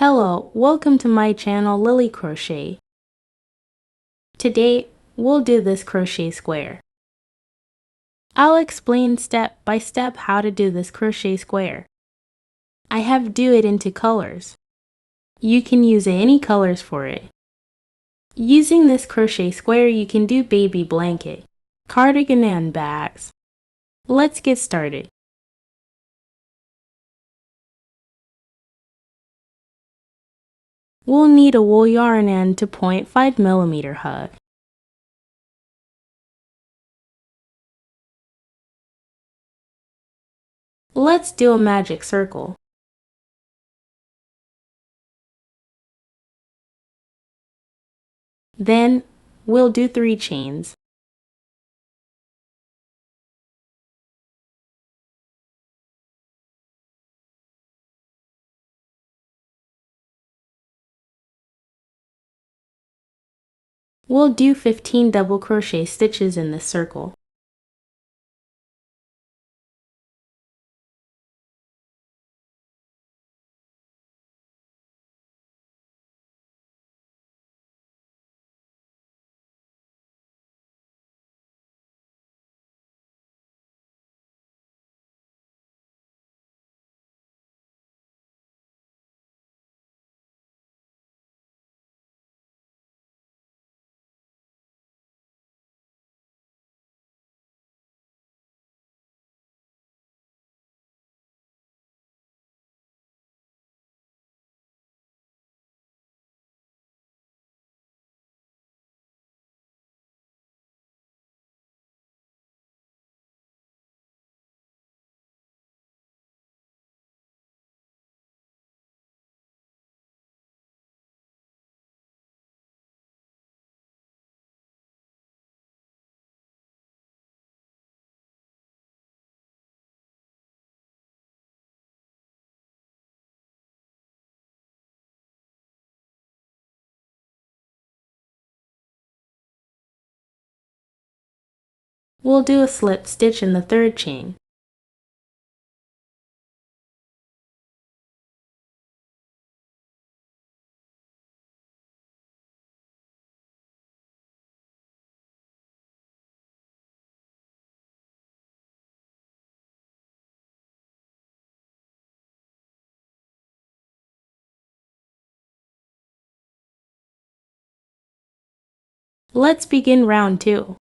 Hello, welcome to my channel Lily Crochet. Today, we'll do this crochet square. I'll explain step by step how to do this crochet square. I have do it into colors. You can use any colors for it. Using this crochet square, you can do baby blanket, cardigan and bags. Let's get started. We'll need a wool yarn end to 0.5mm hook. Let's do a magic circle. Then, we'll do 3 chains. We'll do 15 double crochet stitches in this circle. We'll do a slip stitch in the 3rd chain. Let's begin round 2.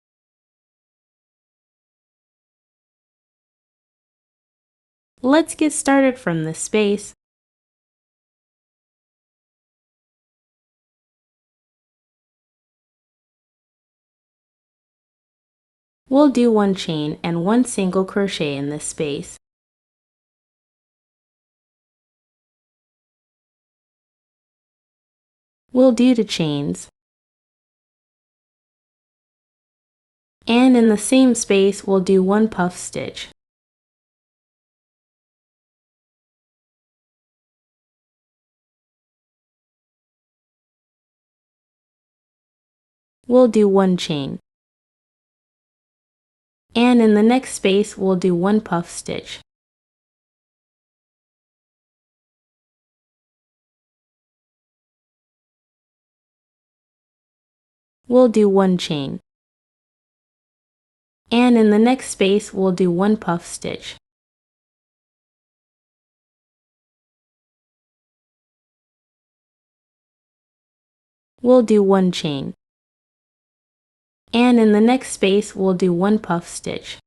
Let's get started from this space. We'll do 1 chain and 1 single crochet in this space. We'll do 2 chains. And in the same space, we'll do 1 puff stitch. We'll do 1 chain. And in the next space, we'll do 1 puff stitch. We'll do 1 chain. And in the next space, we'll do 1 puff stitch. We'll do 1 chain. And in the next space, we'll do 1 puff stitch.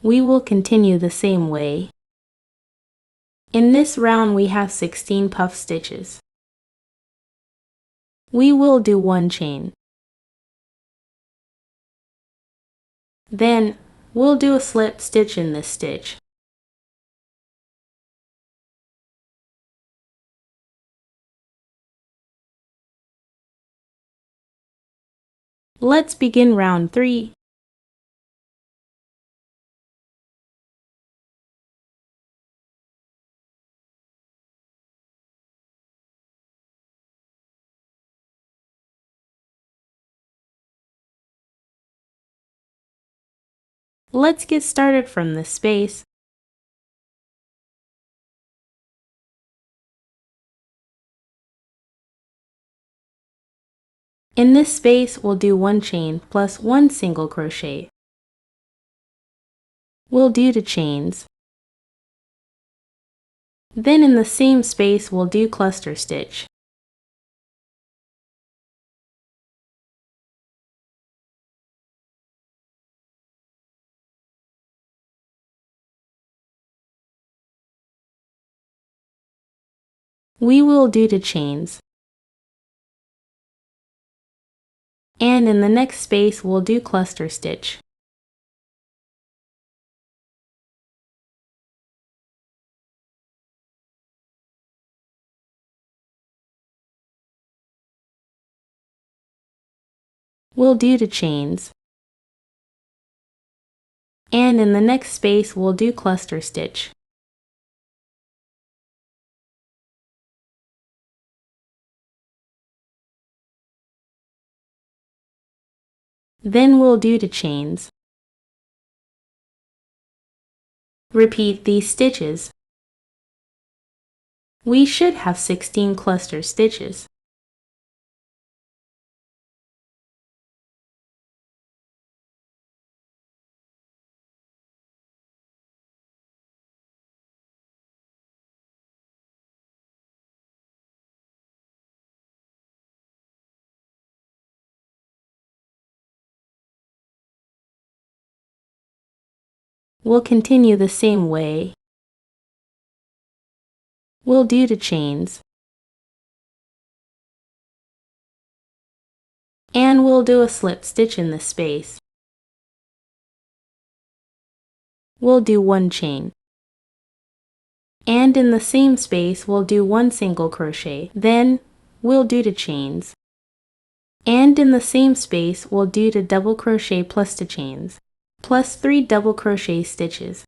We will continue the same way. In this round, we have 16 puff stitches. We will do 1 chain. Then, we'll do a slip stitch in this stitch. Let's begin round 3. Let's get started from this space. In this space, we'll do 1 chain plus 1 single crochet. We'll do the chains. Then in the same space, we'll do cluster stitch. We will do the chains. And in the next space, we'll do cluster stitch. We'll do the chains. And in the next space, we'll do cluster stitch. Then we'll do the chains. Repeat these stitches. We should have 16 cluster stitches. We'll continue the same way. We'll do the chains. And we'll do a slip stitch in this space. We'll do 1 chain. And in the same space, we'll do 1 single crochet. Then we'll do the chains. And in the same space, we'll do the double crochet plus the chains, plus 3 double crochet stitches.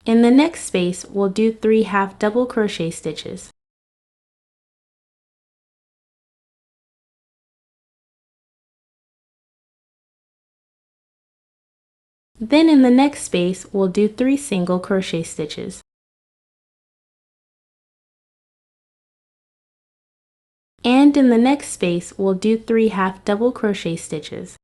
In the next space, we'll do 3 half double crochet stitches. Then in the next space, we'll do 3 single crochet stitches. And in the next space, we'll do 3 half double crochet stitches.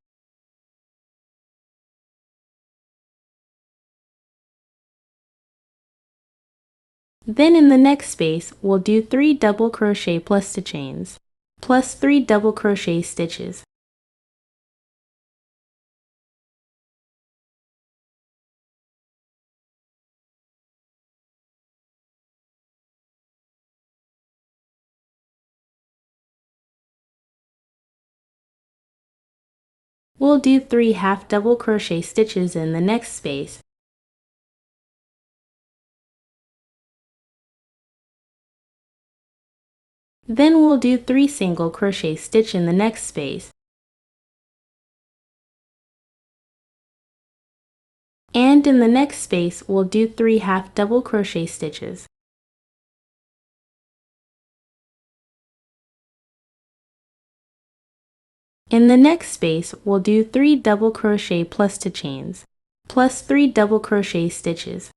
Then in the next space, we'll do 3 double crochet plus the chains, plus 3 double crochet stitches. We'll do 3 half double crochet stitches in the next space. Then we'll do 3 single crochet stitch in the next space. And in the next space, we'll do 3 half double crochet stitches. In the next space, we'll do 3 double crochet plus the chains, plus 3 double crochet stitches.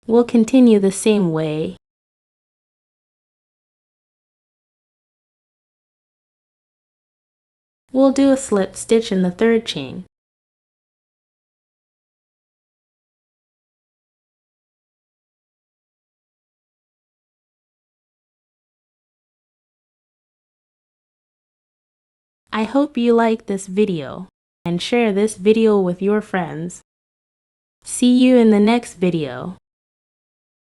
We'll continue the same way. We'll do a slip stitch in the 3rd chain. I hope you like this video and share this video with your friends. See you in the next video.